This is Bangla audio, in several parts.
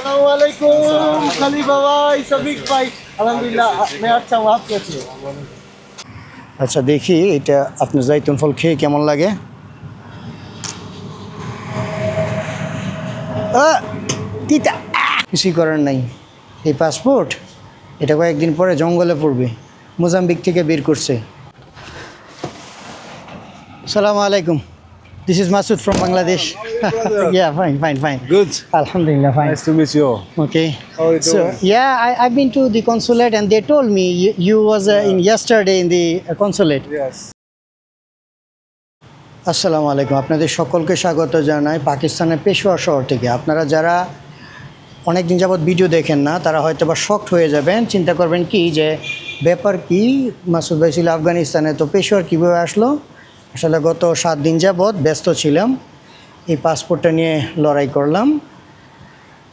अस्सलामुअलैकुम खलीफा भाई सबिक भाई अल्हम्दुलिल्लाह मैं अच्छा हूँ आप कैसे हो? अच्छा देखी এটা আপনার জাইতুন ফল খেয়ে কেমন লাগে তিতা কিছুই করার নাই এই পাসপোর্ট এটা কয়েকদিন পরে জঙ্গলে পড়বে মোজাম্বিক থেকে বের করছে আসসালামু আলাইকুম This is Masood from Bangladesh. Yeah, fine. Good. Alhamdulillah, fine. Nice to meet you. Okay. How are you doing? So, yeah, I've been to the consulate and they told me you was in yesterday in the consulate. Yes. আসসালামু আলাইকুম আপনাদের সকলকে স্বাগত জানাই পাকিস্তানের পেশোয়ার শহর থেকে আপনারা যারা অনেক দিন যাবত ভিডিও দেখেন না তারা হয়তো বা শকড হয়ে যাবেন চিন্তা করবেন কি যে ব্যাপার কি মাসুদ ভাই ছিল আফগানিস্তানে তো পেশোয়ার কীভাবে আসলো আসলে গত 7 দিন যাবত ব্যস্ত ছিলাম এই পাসপোর্টটা নিয়ে লড়াই করলাম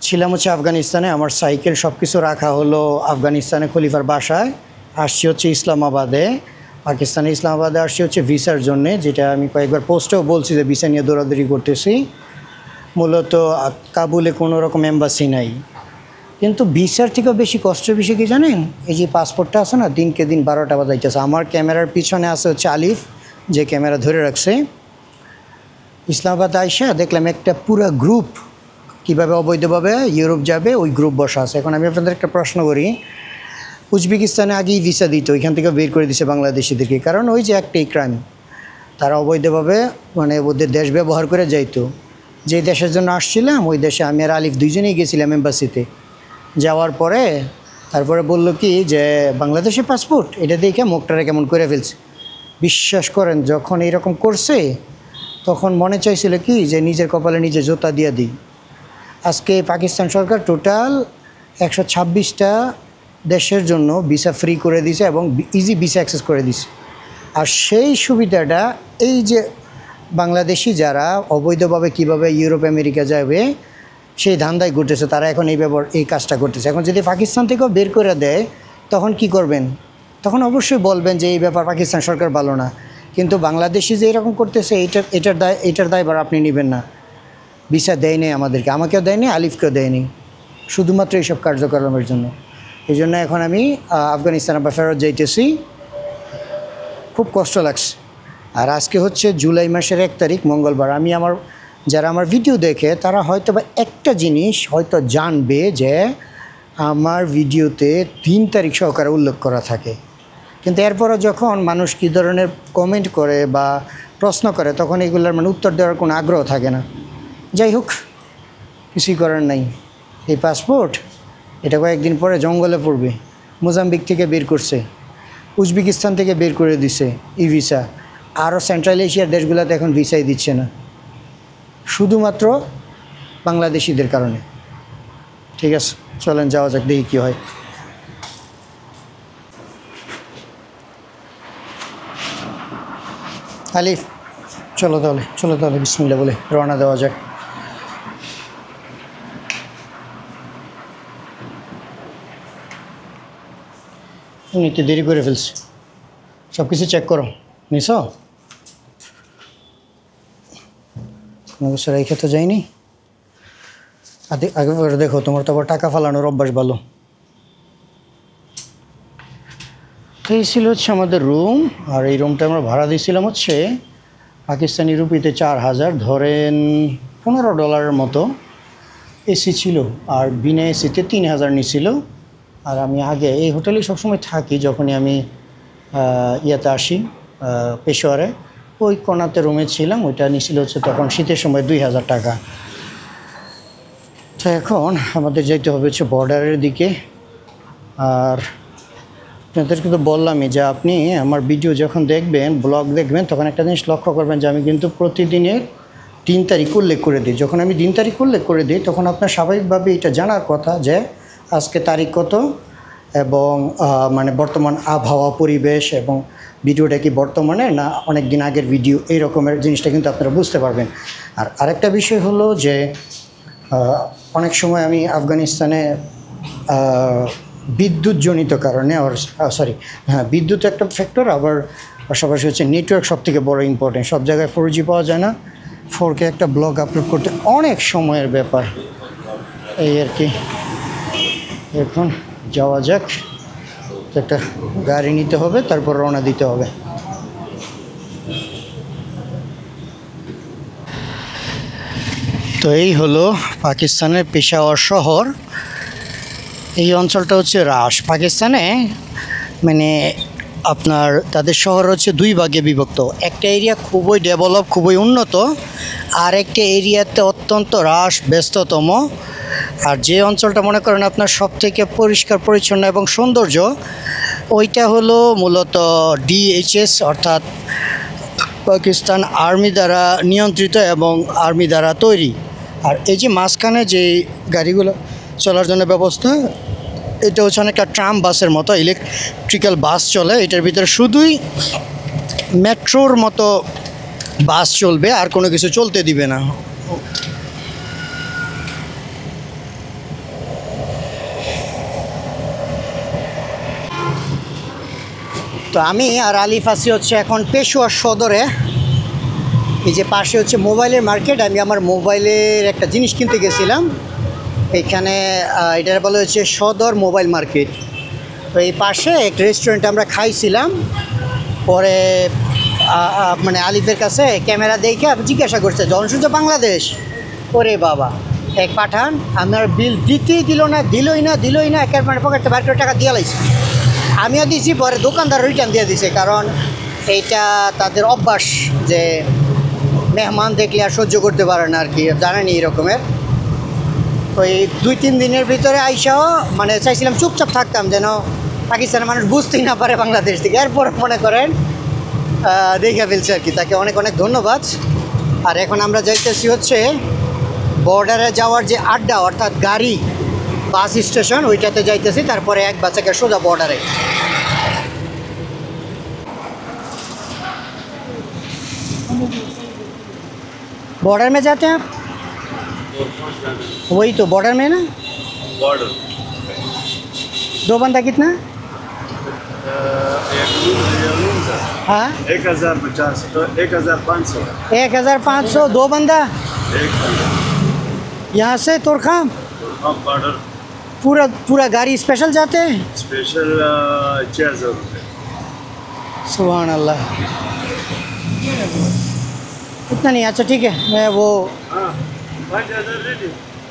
ছিলাম হচ্ছে আফগানিস্তানে আমার সাইকেল সব কিছু রাখা হলো আফগানিস্তানে খলিফার বাসায় আসছি হচ্ছে ইসলামাবাদে পাকিস্তানে ইসলামাবাদে আসছি হচ্ছে ভিসার জন্যে যেটা আমি কয়েকবার পোস্টেও বলছি যে ভিসা নিয়ে দৌড়াদৌড়ি করতেছি মূলত কাবুলে কোনো রকম এম্বাসি নাই কিন্তু ভিসার থেকেও বেশি কষ্টের বিষয় কি জানেন এই যে পাসপোর্টটা আছে না দিনকে দিন 12টা বাজাইতেছে আমার ক্যামেরার পিছনে আছে হচ্ছে আলিফ যে ক্যামেরা ধরে রাখছে ইসলামাবাদ আইসা দেখলাম একটা পুরো গ্রুপ কীভাবে অবৈধভাবে ইউরোপ যাবে ওই গ্রুপ বসা আছে এখন আমি আপনাদের একটা প্রশ্ন করি উজবেকিস্তানে আগেই ভিসা দিত ওইখান থেকে বের করে দিছে বাংলাদেশিদেরকে কারণ ওই যে একটাই ক্রাইম তারা অবৈধভাবে মানে ওদের দেশ ব্যবহার করে যাইতো যেই দেশের জন্য আসছিলাম ওই দেশে আমি আর আলিফ দুইজনেই গেছিলাম এম্বাসিতে যাওয়ার পরে তারপরে বললো কি যে বাংলাদেশের পাসপোর্ট এটা দেখে মুখটারে কেমন করে ফেলছে বিশ্বাস করেন যখন এইরকম করছে তখন মনে চাইছিল কি যে নিজের কপালে নিজে জোতা দিয়ে দিই আজকে পাকিস্তান সরকার টোটাল 126টা দেশের জন্য ভিসা ফ্রি করে দিয়েছে এবং ইজি ভিসা অ্যাক্সেস করে দিয়েছে আর সেই সুবিধাটা এই যে বাংলাদেশি যারা অবৈধভাবে কিভাবে ইউরোপ আমেরিকা যাবে সেই ধান্দায় ঘুরতেছে তারা এখন এই কাজটা করতেছে এখন যদি পাকিস্তান থেকেও বের করে দেয় তখন কি করবেন তখন অবশ্যই বলবেন যে এই ব্যাপার পাকিস্তান সরকার ভালো না কিন্তু বাংলাদেশি যে এরকম করতেছে এটার দায়ভার আপনি নেবেন না ভিসা দেয়নি আমাদেরকে আমাকেও দেয়নি আলিফকেও দেয়নি শুধুমাত্র এইসব কার্যক্রমের জন্য এই জন্য এখন আমি আফগানিস্তান আবার ফেরত যাইতেছি খুব কষ্ট লাগছে আর আজকে হচ্ছে জুলাই মাসের 1 তারিখ মঙ্গলবার আমি যারা আমার ভিডিও দেখে তারা হয়তো বা একটা জিনিস হয়তো জানবে যে আমার ভিডিওতে 3 তারিখ সহকারে উল্লেখ করা থাকে কিন্তু এরপরও যখন মানুষ কী ধরনের কমেন্ট করে বা প্রশ্ন করে তখন এগুলোর মানে উত্তর দেওয়ার কোনো আগ্রহ থাকে না যাই হোক কিছুই করার নাই এই পাসপোর্ট এটা কয়েকদিন পরে জঙ্গলে পড়বে মোজাম্বিক থেকে বের করছে উজবেকিস্তান থেকে বের করে দিছে ই ভিসা আরও সেন্ট্রাল এশিয়ার দেশগুলোতে এখন ভিসাই দিচ্ছে না শুধুমাত্র বাংলাদেশিদের কারণে ঠিক আছে চলেন যাওয়া যাক দেখি কী হয় আলিফ চলো তাহলে বিসমিল্লাহ বলে রওনা দেওয়া যাক নিতে দেরি করে ফেলছি সব কিছু চেক করো নিস কোনো বছর এই ক্ষেত্রে যাইনি আগে দেখো তোমার তো আবার টাকা ফালানোর অভ্যাস ভালো এই ছিল হচ্ছে আমাদের রুম আর এই রুমটা আমরা ভাড়া দিয়েছিলাম হচ্ছে পাকিস্তানি রুপিতে 4000 ধরেন $15 মতো এসি ছিল আর বিনা এসিতে 3000 নিছিল আর আমি আগে এই হোটেলেই সবসময় থাকি যখনই আমি ইয়াতে আসি পেশোয়ারে ওই কোনাতে রুমে ছিলাম ওইটা নিছিল হচ্ছে তখন শীতের সময় 2000 টাকা তো এখন আমাদের যেতে হবে হচ্ছে বর্ডারের দিকে আর আপনাদেরকে তো বললামই যে আপনি আমার ভিডিও যখন দেখবেন ব্লগ দেখবেন তখন একটা জিনিস লক্ষ্য করবেন যে আমি কিন্তু প্রতিদিনের 3 তারিখ উল্লেখ করে দিই যখন আমি 3 তারিখ উল্লেখ করে দিই তখন আপনার স্বাভাবিকভাবে এটা জানার কথা যে আজকে তারিখ কত এবং মানে বর্তমান আবহাওয়া পরিবেশ এবং ভিডিওটা কি বর্তমানে না অনেক দিন আগের ভিডিও এই রকমের জিনিসটা কিন্তু আপনারা বুঝতে পারবেন আর আরেকটা বিষয় হলো যে অনেক সময় আমি আফগানিস্তানে বিদ্যুৎজনিত কারণে বিদ্যুৎ একটা ফ্যাক্টর আবার পাশাপাশি হচ্ছে নেটওয়ার্ক সবথেকে বড় ইম্পর্টেন্ট সব জায়গায় 4G পাওয়া যায় না 4K একটা ব্লগ আপলোড করতে অনেক সময়ের ব্যাপার এই আর কি, এখন যাওয়া যাক। তো একটা গাড়ি নিতে হবে, তারপর রওনা দিতে হবে। তো এই হলো পাকিস্তানের পেশাওয়ার শহর। এই অঞ্চলটা হচ্ছে রাস। পাকিস্তানে মানে আপনার তাদের শহর হচ্ছে দুই ভাগে বিভক্ত। একটা এরিয়া খুবই ডেভেলপ, খুবই উন্নত, আর একটা এরিয়াতে অত্যন্ত রাস, ব্যস্ততম। আর যে অঞ্চলটা মনে করেন আপনার সবথেকে পরিষ্কার পরিচ্ছন্ন এবং সৌন্দর্য, ওইটা হলো মূলত ডিএইচএস অর্থাৎ পাকিস্তান আর্মি দ্বারা নিয়ন্ত্রিত এবং আর্মি দ্বারা তৈরি। আর এই যে মাঝখানে যে গাড়িগুলো চলার জন্য ব্যবস্থা, এটা হচ্ছে অনেকটা ট্রাম বাসের মতো, ইলেকট্রিক্যাল বাস চলে। এটার ভিতরে শুধুই মেট্রোর মতো বাস চলবে, আর কোনো কিছু চলতে দিবে না। তো আমি আর আলিফ আছি হচ্ছে এখন পেশোয়ার সদরে। এই যে পাশে হচ্ছে মোবাইলের মার্কেট। আমি আমার মোবাইলের একটা জিনিস কিনতে গেছিলাম এখানে, এটার বলা হচ্ছে সদর মোবাইল মার্কেট। তো এই পাশে একটা রেস্টুরেন্টে আমরা খাইছিলাম। পরে মানে আলিফের কাছে ক্যামেরা দেখে জিজ্ঞাসা করছে জনসূর্য বাংলাদেশ। ওরে বাবা, এক পাঠান আমার বিল দিতেই দিলই না একের মানে পকেটে বার করে টাকা দিয়ে লাইছে। আমিও দিয়েছি, পরে দোকানদার রিটার্ন দিয়ে দিছে, কারণ এইটা তাদের অভ্যাস যে মেহমান দেখলে আর সহ্য করতে পারে না আর কি, জানেনি এরকমের। তো এই 2-3 দিনের ভিতরে আইসাও মানে চাইছিলাম চুপচাপ থাকতাম, যেন পাকিস্তানের মানুষ বুঝতেই না পারে বাংলাদেশ থেকে। এরপর মনে করেন দেখে ফেলছে আর কি। তাকে অনেক অনেক ধন্যবাদ। আর এখন আমরা যাইতেছি হচ্ছে বর্ডারে যাওয়ার যে আড্ডা অর্থাৎ গাড়ি বাস স্টেশন, ওইটাতে যাইতেছি। তারপরে এক বাচ্চাকে সোজা বর্ডারে। बॉर्डर में जाते हैं आप? वही तो बॉर्डर में ना। बॉर्डर 2 बंदा कितना? हाँ 1050 तो 1500 1500 2 बंदा। एक यहाँ से तोरखाम बॉर्डर पूरा गाड़ी स्पेशल जाते हैं? स्पेशल 6000 रुपये। सुभान अल्लाह। इतना नहीं, अच्छा ठीक है। मैं वो हाँ 5000 रेडी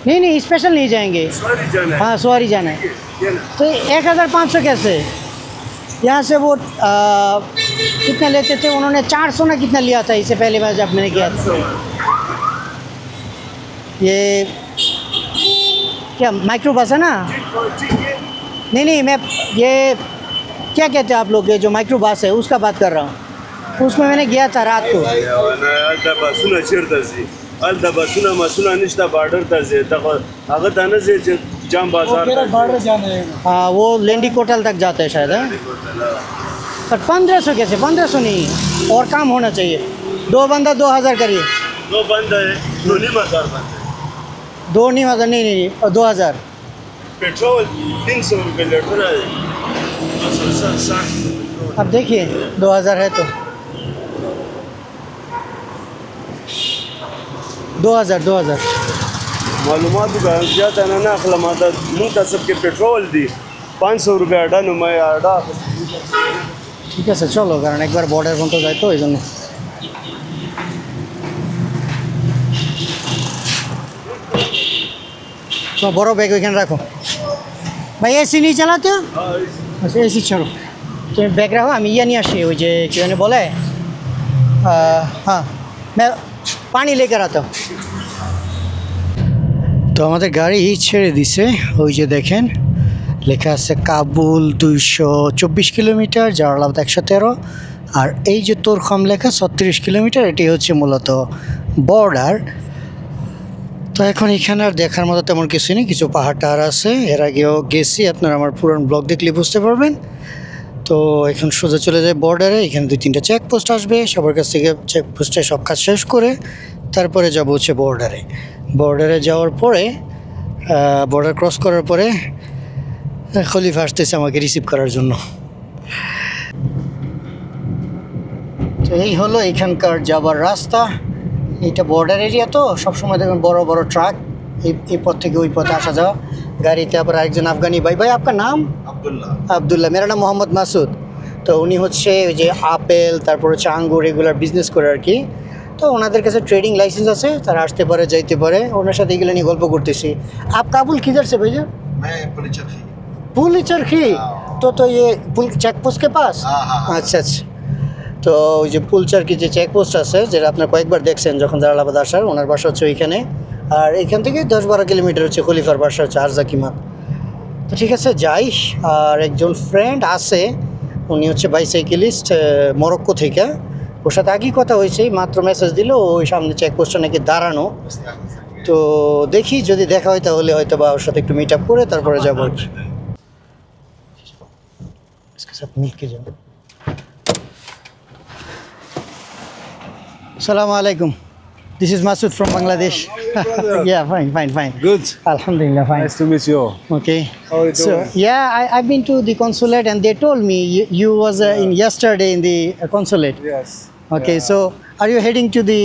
नहीं स्पेशल नहीं जाएंगे। सॉरी जाना है। हाँ सवारी जाना है। ये ना तो 1500 कैसे? यहाँ से वो कितना लेते थे उन्होंने? 400 ना कितना लिया था इससे पहले बार जब मैंने किया था। 100 ये क्या माइक्रो बस है ना? ठीक है। नहीं मैं ये क्या कहते हैं आप लोग, ये जो माइक्रो बस है उसका बात कर रहा हूँ। उसमें मैंने गया था रात को। अल्दा सुना चेरता जी अल्दा सुना मसुना निश्ता बॉर्डर था जे तक अगर ताना जे जाम बाजार बॉर्डर जाना है। हाँ वो लेंडी कोटल तक जाता है शायद है। पर 1500 कैसे? 1500 नहीं, और काम होना चाहिए। 2 बंदा 2000 करिए। 2 बंद है 2,000 बंद 2 नहीं 2000। पेट्रोल 300 रुपये लीटर है। 60 अब देखिए 2000 है तो 2000 मालूमात जाता है ना अखला माता मुंतसब के पेट्रोल दी 500 रुपये आड़ा नुमाया आड़ा। ঠিক আছে চলো, কারণ একবার বর্ডার পর্যন্ত যায় তো এই জন্য। তো বড় ব্যাগ ওইখানে রাখো ভাই। এসি নিয়ে চালাতে हो? अच्छा एसी छोड़ो, তুমি ব্যাগ রাখো, আমি ইয়ে নিয়ে আসি, ওই যে কী জানি বলে, हाँ मैं पानी लेकर आता हूँ। তো আমাদের গাড়ি ছেড়ে দিছে, ওই যে দেখেন লেখা আছে কাবুল 224 কিলোমিটার, জালালাবাদ 113, আর এই যে তোরখাম লেখা 36 কিলোমিটার। এটি হচ্ছে মূলত বর্ডার। তো এখন এখানে আর দেখার মতো তেমন কিছু নেই, কিছু পাহাড় টাহাড় আছে, এর আগেও গেছি, আপনারা আমার পুরান ব্লগ দেখলে বুঝতে পারবেন। তো এখন সোজা চলে যায় বর্ডারে। এখানে 2-3টা চেকপোস্ট আসবে, সবার কাছ থেকে চেকপোস্টে সব কাজ শেষ করে তারপরে যাবো হচ্ছে বর্ডারে। বর্ডারে যাওয়ার পরে বর্ডার ক্রস করার পরে খলিফা আসতেছে আমাকে রিসিভ করার জন্য। তো এই হলো এখানকার যাবার রাস্তা। এটা বর্ডার এরিয়া, তো সবসময় দেখবেন বড় বড় ট্রাক এই পথ থেকে ওই পথে আসা যাওয়া গাড়িতে। আবার আরেকজন আফগানি ভাই। ভাই আপনার নাম? আবদুল্লাহ। মেরা নাম মোহাম্মদ মাসুদ। তো উনি হচ্ছে ওই যে আপেল, তারপর হচ্ছে আঙ্গুর, রেগুলার বিজনেস করে আর কি। তো ওনাদের কাছে ট্রেডিং লাইসেন্স আছে, তারা আসতে পারে যাইতে পারে। ওনার সাথে এগুলো নিয়ে গল্প করতেছি। আপ কাবুল किधर से भैया? मैं पुलिस चौकी। पुल चरखी। तो ये पुल चेक पोस्ट के पास? আচ্ছা আচ্ছা। তো ওই যে পুলচারকি যে চেকপোস্ট আছে, যেটা আপনার কয়েকবার দেখছেন যখন জালালাবাদ আসার, ওনার বাসা হচ্ছে ওইখানে। আর এখান থেকে 10-12 কিলোমিটার হচ্ছে খলিফার বাসা হচ্ছে আরজাকিমা। তো ঠিক আছে যাই। আর একজন ফ্রেন্ড আছে, উনি হচ্ছে বাইসাইকেলিস্ট মরক্কো থেকে। ওর সাথে আগেই কথা হয়েছে, মাত্র মেসেজ দিল ওই সামনে চেকপোস্টটা নাকি দাঁড়ানো। তো দেখি যদি দেখা হয় তাহলে হয়তো বা ওর সাথে একটু মিট আপ করে তারপরে যাবো আর কি। মিলকে যাবো। Assalamu alaikum. This is Masood from Bangladesh. Yeah, fine. Good. Alhamdulillah, fine. Nice to meet you. Okay. How are you So, doing? yeah, I've been to the consulate and they told me you was in yesterday in the consulate. Yes. Okay, so are you heading to the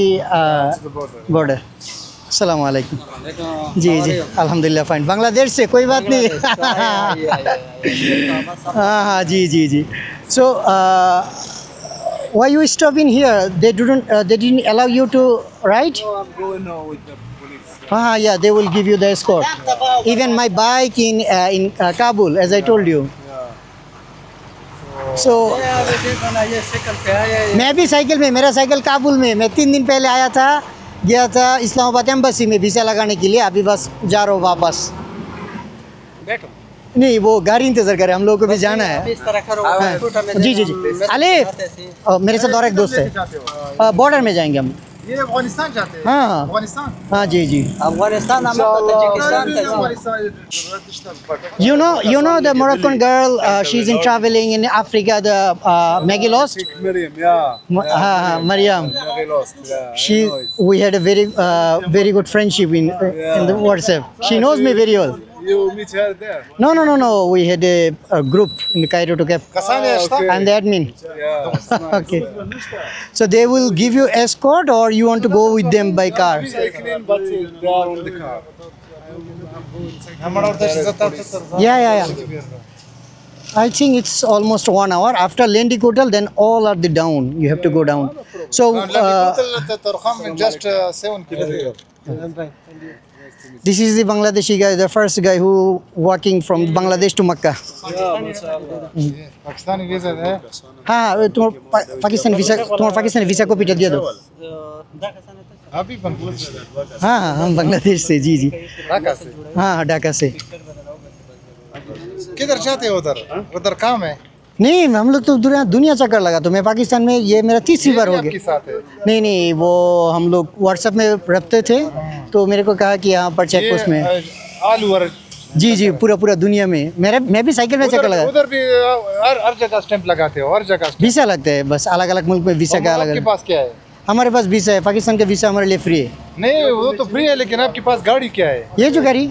To the border. border? Assalamu alaikum. जी जी अल्हम्दुलिल्लाह फाइन। बांग्लादेश से कोई बात नहीं। हाँ जी। So why you stop in here? They didn't allow you to ride? No, I'm going now with the police. Yeah, they will give you the escort. Even my bike in Kabul, as I told you. So मैं भी साइकिल में, मेरा साइकिल काबुल में, मैं 3 दिन पहले आया था, गया था इस्लामाबाद एम्बेसी में वीज़ा लगाने के लिए। अभी बस जा रहा हूँ वापस। बैठो। नहीं, वो गाड़ी इंतज़ार करे, हम लोगों को भी जाना है। इस तरह करो। हाँ। जी अलिफ, मेरे साथ और एक दोस्त है। बॉर्डर में जाएंगे हम। ये अफगानिस्तान जाते हैं। हाँ अफगानिस्तान। हाँ जी अफगानिस्तान हम Tajikistan You know the Moroccan girl, she's in traveling in Africa, the Maggie Lost. Miriam, yeah. Mariam. Very lost. Yeah. We had a very good friendship in the WhatsApp. She knows me very well. You meet her there. No. We had a group in Cairo to Cape. Okay. I'm the admin. Yeah. Okay. So they will give you escort, or you want to go with them by car? Cycling, but they are on the car. Yeah. I think it's almost 1 hour. After Lendik Hotel, then all are the down. You have to go down. So just 7 kilometers. this is the Bangladeshi guy, the first guy who walking from Bangladesh to Makkah. Pakistani visa है। हाँ, तुम्हारा पाकिस्तानी वीसा कॉपीटा दिया दो। अभी बांग्लादेश। हाँ, हम बांग्लादेश से। जी ढाका से। हाँ, ढाका से। किधर जाते हो उधर? उधर काम है। नहीं, हम लोग तो दुनिया चक्कर लगा। तो मैं पाकिस्तान में ये मेरा 3री बार हो आपके गया। साथ है। नहीं, वो हम लोग व्हाट्सएप में रखते थे, तो मेरे को कहा कि यहाँ पर चेक पोस्ट में। All over. जी पूरा दुनिया में। मैं भी साइकिल में चक्कर लगा। उधर भी हर जगह स्टैंप लगाते हो, हर जगह स्टैंप। वीसा लगता है, बस अलग अलग मुल्क में वीसा का अलग आपके अलग। पास क्या है? हमारे पास वीसा है, पाकिस्तान का वीसा हमारे लिए फ्री है। नहीं, वो तो फ्री है, लेकिन आपके पास गाड़ी क्या है? ये जो गाड़ी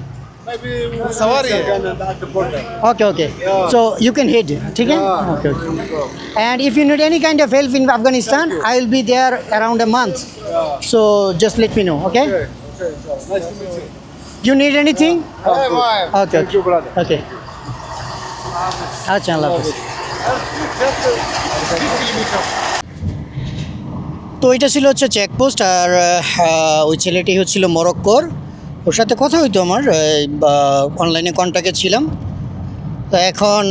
सवारी है। Okay. So you can head, ठीक है? Okay. And if you need any kind of help in Afghanistan, I will be there around a month. So just let me know, okay? Nice to meet you. You need anything? Hey, bye. Okay. Thank you, brother. Okay. अच्छा, अल्लाह हाफ़िज़। তো এটা ছিল হচ্ছে চেকপোস্ট। আর ওই ছেলেটি হচ্ছিল মরক্কোর। ওর সাথে কথা হইতো আমার, অনলাইনে কন্ট্যাক্টে ছিলাম। তো এখন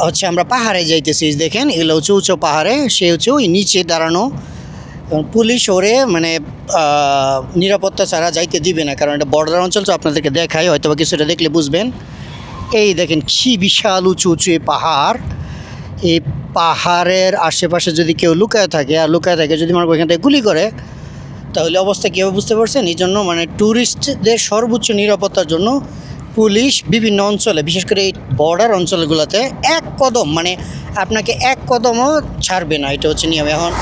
হচ্ছে আমরা পাহাড়ে যাইতেছি। দেখেন এগুলো হচ্ছে উঁচু পাহাড়ে, সে হচ্ছে ওই নিচে দাঁড়ানো। পুলিশ ওরে মানে নিরাপত্তা ছাড়া যাইতে দিবে না, কারণ এটা বর্ডার অঞ্চল। তো আপনাদেরকে দেখাই, হয়তো বা কিছুটা দেখলে বুঝবেন। এই দেখেন কি বিশাল উঁচু এই পাহাড়। এই পাহাড়ের আশেপাশে যদি কেউ লুকায় থাকে যদি মানে ওইখান থেকে গুলি করে, তাহলে অবস্থা কীভাবে বুঝতে পারছেন? এই জন্য মানে ট্যুরিস্টদের সর্বোচ্চ নিরাপত্তার জন্য পুলিশ বিভিন্ন অঞ্চলে, বিশেষ করে এই বর্ডার অঞ্চলগুলোতে এক কদম, মানে আপনাকে এক কদমও ছাড়বে না। এটা হচ্ছে নিয়ম। এখন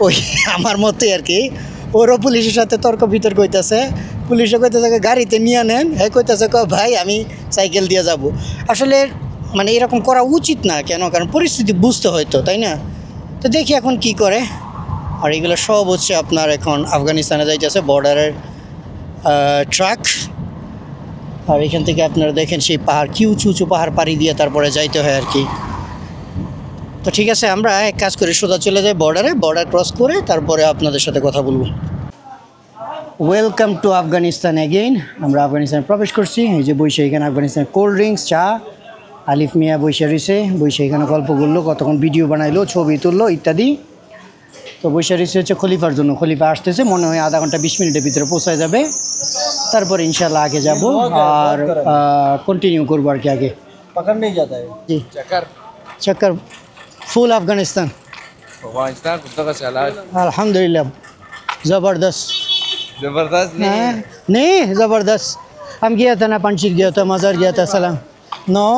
ওই আমার মতোই আর কি, ওরও পুলিশের সাথে তর্ক বিতর্ক হইতেছে। পুলিশও কইতেছে গাড়িতে নিয়ে নেন, হ্যাঁ কইতেছে ভাই আমি সাইকেল দিয়ে যাব। আসলে মানে এরকম করা উচিত না। কেন? কারণ পরিস্থিতি বুঝতে হয়তো, তাই না? তো দেখি এখন কি করে। আর এগুলো সব হচ্ছে আপনার এখন আফগানিস্তানে যাইতেছে বর্ডারের ট্রাক। আর এখান থেকে আপনারা দেখেন সেই পাহাড় কি উঁচু উঁচু পাহাড় পাড়ি দিয়ে তারপরে যাইতে হয় আর কি। তো ঠিক আছে, আমরা এক কাজ করে সোজা চলে যাই বর্ডার ক্রস করে তারপরে আপনাদের সাথে কথা বলবো। Welcome to Afghanistan again. আমরা আফগানিস্তানে প্রবেশ করছি। এই যে বসে এখানে আফগানিস্তানের কোল্ড ড্রিঙ্কস, চা, আলিফ মিয়া বসে রয়েছে, বসে এখানে গল্প করলো, কতক্ষণ ভিডিও বানাইলো, ছবি তুললো ইত্যাদি। তো বসে রয়েছে হচ্ছে খলিফার জন্য। খলিফা আসতেছে, মনে হয় আধা ঘন্টা 20 মিনিটের ভিতরে পৌঁছায় যাবে। তারপরে ইনশাল্লাহ আগে যাব আর কন্টিনিউ করবো আর কি। আগে पकड़ नहीं जाता है। জি চক্কর ফুল আফগানিস্তান। अफगानिस्तान कुत्ता का चला अल्हम्दुलिल्लाह ज़बरदस्त। जबरदस्त नहीं ज़बरदस्त। हम गया था ना पंचीर गया था, मज़ार गया था, सलाम। नो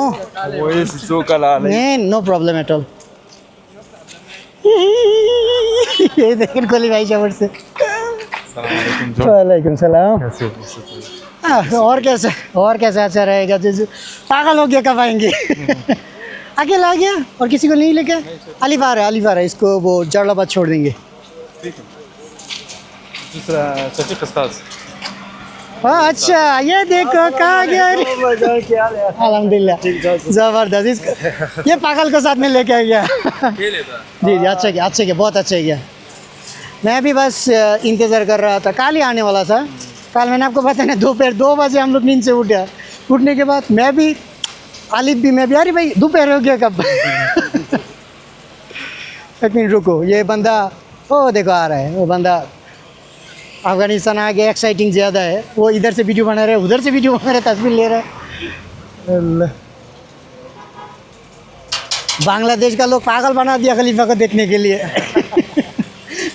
वो ये सो कला नहीं, नो प्रॉब्लम एट ऑल। ये देखें कोली भाई जबर से। वालेकुम सलाम। और कैसे अच्छा रहेगा? जैसे पागल हो गया कब आएंगे? अकेला आ गया और किसी को नहीं लेके? अलीफ आ रहा है, इसको वो जलालाबाद छोड़ देंगे। दूसरा शफीक उस्ताद हाँ अच्छा, ये देखो कहाँ गया। अल्हम्दुलिल्लाह जबरदस्त। ये पागल को साथ में लेके आ गया। जी अच्छा गया, बहुत अच्छा गया। मैं भी बस इंतज़ार कर रहा था, कल ही आने वाला था। कल मैंने आपको पता है 2 बजे हम लोग नींद से उठा। उठने के बाद मैं भी आलिफ भी मैं भी, अरे भाई दोपहर हो गया कब? एक मिनट रुको, ये बंदा ओ देखो आ रहा है। वो बंदा अफगानिस्तान आ गया, एक्साइटिंग ज़्यादा है। वो इधर से वीडियो बना रहे, उधर से वीडियो बना रहे, तस्वीर ले रहा है। बांग्लादेश का लोग पागल बना दिया खलीफा को देखने के लिए।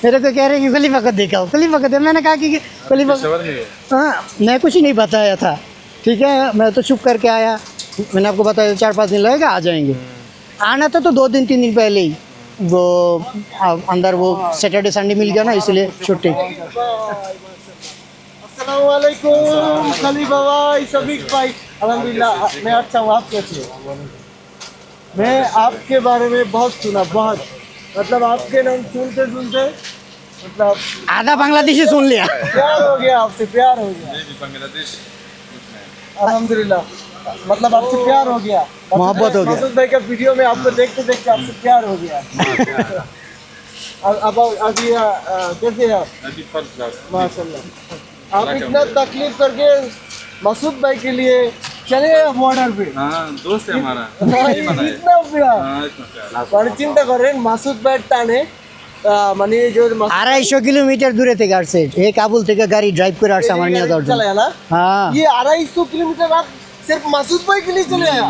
मेरे को कह रहे कि खलीफा को दिखाओ, खलीफा को दे। मैंने कहा कि खलीफा, हाँ मैं कुछ नहीं बताया था, ठीक है, मैं तो चुप करके आया। मैंने आपको बताया 4-5 दिन लगेगा, आ जाएंगे। आना था तो 2 दिन 3 दिन पहले ही वो अंदर वो सैटरडे संडे मिल गया ना, इसलिए छुट्टी। अस्सलाम वालेकुम खलीफा भाई, समीक भाई। अल्हम्दुलिल्लाह मैं अच्छा हूँ, आप कैसे हो? मैं आपके बारे में बहुत सुना, बहुत, मतलब आपके नाम सुनते मतलब आधा बांग्लादेशी सुन लिया। प्यार हो गया आपसे, प्यार हो गया। अल्हम्दुलिल्लाह, मतलब आपसे प्यार हो गया, मोहब्बत हो गया। मासूद भाई का वीडियो में आपको देखते देखते आपसे प्यार हो गया। अब अभी कैसे हैं आप? माशाल्लाह। आप इतना तकलीफ करके मासूद भाई के लिए चले बॉर्डर पे। दोस्त है हमारा इतना प्यार, মানে চিন্তা করেন মাসুদ ভাই টানে মানে যে 250 কিলোমিটার দূরে থেকে আসছে। এই কাবুল থেকে গাড়ি ড্রাইভ করে আসছে আমার নিয়ে যাওয়ার জন্য। चला ना, हाँ ये 250 किलोमीटर आप सिर्फ मासूद भाई के लिए चले आया?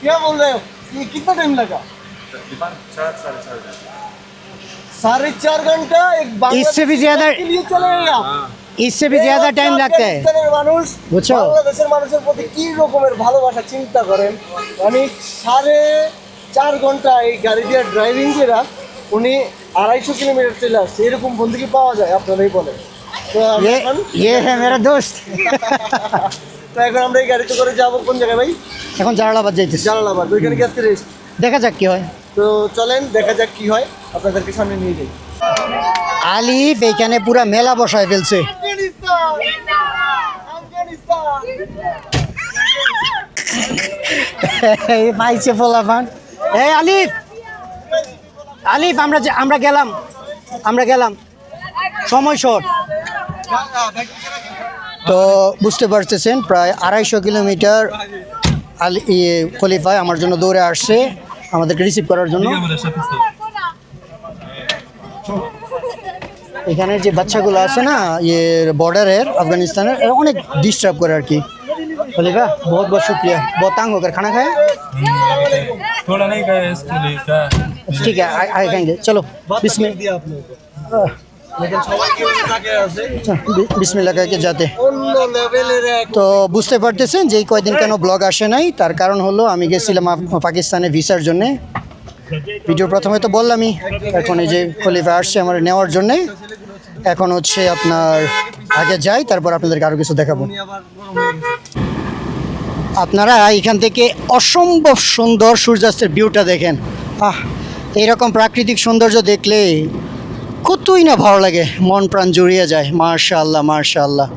क्या बोल रहे हो? ये कितना टाइम लगा? 4.5 घंटा एक इससे भी ज्यादा, के लिए चले आया। इससे भी ज़्यादा टाइम लगता है। মানুষ বুঝছো? বাংলাদেশের মানুষের প্রতি কি রকমের ভালোবাসা চিন্তা করেন। মানে 4.5 ঘন্টা এই গাড়ি দিয়ে ড্রাইভিং করে উনি 250 কিলোমিটার চলে আসছে। এরকম বন্ধু কি পাওয়া যায়? আপনারাই বলেন। তো ये है मेरा दोस्त। তো এখন আমরা এই গাড়িতে করে যাবো কোন জায়গায় ভাই? এখন জালালাবাদ যাইতেছি। জালালাবাদ। ওইখানে কি আজকে রেস্ট? দেখা যাক কি হয়। তো চলেন দেখা যাক কি হয়, আপনাদেরকে সামনে নিয়ে যাই। আলিফ এইখানে পুরা মেলা বসায় ফেলছে। এই পাইছে ফলাফান। এই আলিফ, আলিফ আমরা গেলাম, সময় শর্ট। তো বুঝতে পারতেছেন প্রায় 250 কিলোমিটার খলিফা আমার জন্য দৌড়ে আসছে আমাদেরকে রিসিভ করার জন্য। এখানে যে বাচ্চাগুলো আছে না বর্ডারের আফগানিস্তানের, এরা অনেক ডিস্টার্ব করে আর কি। খলিফা बहुत बहुत शुक्रिया, बहुत तंग होकर खाना खाया? थोड़ा नहीं खाया इसको लेकर ठीक है आए खाएंगे, चलो बिस्मिल्लाह। दिया आप लोगों को, लेकिन সবাই কি থাকে আছে বিসমিল্লাহ কে যাতে। অন্য লেভেলের এক। তো বুঝতে পারতেছেন যে এই কয়দিন কেন ব্লগ আসে নাই, তার কারণ হলো আমি গেছিলাম পাকিস্তানে ভিসার জন্যে। ভিডিও প্রথমে তো বললামই, এখন এই যে খলিফা আসছে আমার নেওয়ার জন্যে। এখন হচ্ছে আপনার আগে যাই, তারপর আপনাদেরকে আরও কিছু দেখাবো। আপনারা এখান থেকে অসম্ভব সুন্দর সূর্যাস্তের ভিউটা দেখেন। এইরকম প্রাকৃতিক সৌন্দর্য দেখলে কতই না ভালো লাগে, মন প্রাণ জুড়িয়ে যায়। মাশাআল্লাহ মাশাআল্লাহ।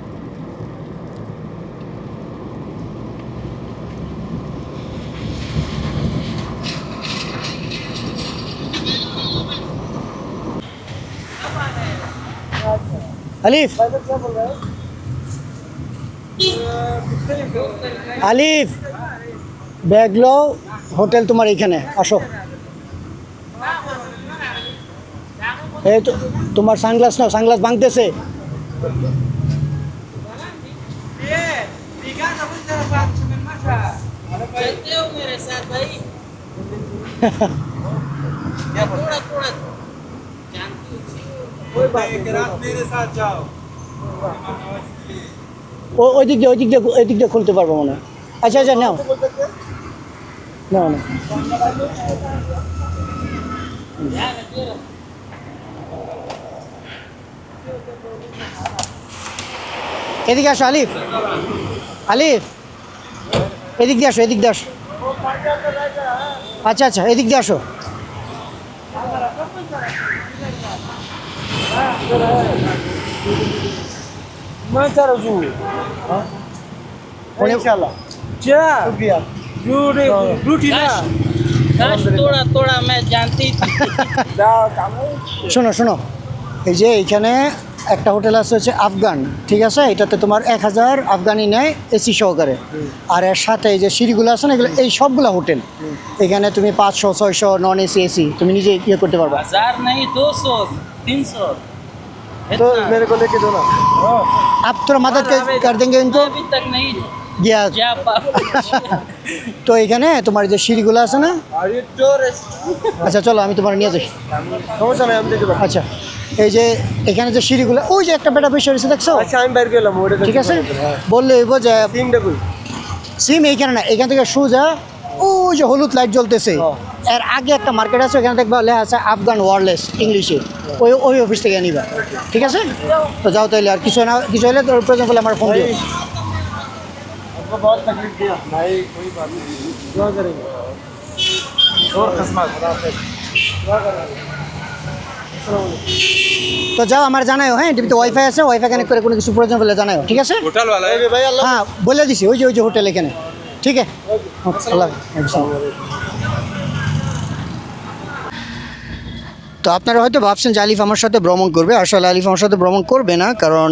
আলিফ আলিফ ব্যাগ লো, হোটেল তোমার এইখানে, আসো। এই তো তোমার সানগ্লাস নাও, সানগ্লাস ভাঙতেছে। चलते हो मेरे साथ भाई थोड़ा थोड़ा जानती ওই দিক দিয়ে খুলতে পারবো মনে হয়। আচ্ছা আচ্ছা, নাও নাও না। এদিকে আসো আলিফ, আলিফ এদিক দিয়ে আসো, এদিক দিয়ে আসো। আচ্ছা আচ্ছা, এদিক দিয়ে আসো। इंशाल्लाह शुक्रिया काश थोड़ा थोड़ा मैं जानती थी শোনো শোনো, এই যে এইখানে একটা হোটেল আছে হচ্ছে আফগান, ঠিক আছে? এটাতে তোমার 1000 আফগানি নেয় এসি সহকারে। আর এর সাথে এই যে সিঁড়িগুলো আছে না, এগুলো এই সবগুলো হোটেল। এখানে তুমি 500 600 নন এসি এসি তুমি নিজে ইয়ে করতে পারবা। 1000 नहीं 200 300 तो मेरे को लेके दो ना आप थोड़ा मदद कर देंगे इनको। अभी तक नहीं গিয়া जा पा তো এখানে তোমার যে সিঁড়িগুলো আছে না, আচ্ছা চলো আমি তোমার নিয়ে যাই। সমস্যা নাই, আমি দেখতে পারবো। আচ্ছা এই যে এখানে যে সিঁড়িগুলো, ওই যে একটা বেটা বসে রয়েছে দেখছো? আচ্ছা আমি বাইরে গেলাম ওটা ঠিক আছে, বললে হইব যে তিনটা কই সিম এইখানে না, এখান থেকে সোজা ওই যে হলুদ লাইট জ্বলতেছে এর আগে একটা মার্কেট আছে, ওখানে দেখবা লেখা আছে আফগান ওয়ারলেস ইংলিশে, ওই ওই অফিস থেকে নিবা। ঠিক আছে, তো যাও তাইলে। আর কিছু না কিছু হলে তোর প্রয়োজন বলে আমার ফোন দিও। आपको बहुत तकलीफ दिया नहीं, कोई बात नहीं, दुआ करेंगे और खिदमत दुआ करेंगे। তো যাও, আমার জানাও। হ্যাঁ, টিভিতে ওয়াইফাই আছে, ওয়াইফাই কানেক্ট করে কোনো কিছু প্রয়োজন হলে জানাও। ঠিক আছে, होटल वाला है भाई अल्लाह হ্যাঁ বলে দিছি, ওই যে হোটেল এখানে। ঠিক আছে, আল্লাহ হাফেজ। তো আপনারা হয়তো ভাবছেন যে আলিফ আমার সাথে ভ্রমণ করবে। আসলে আলিফ আমার সাথে ভ্রমণ করবে না, কারণ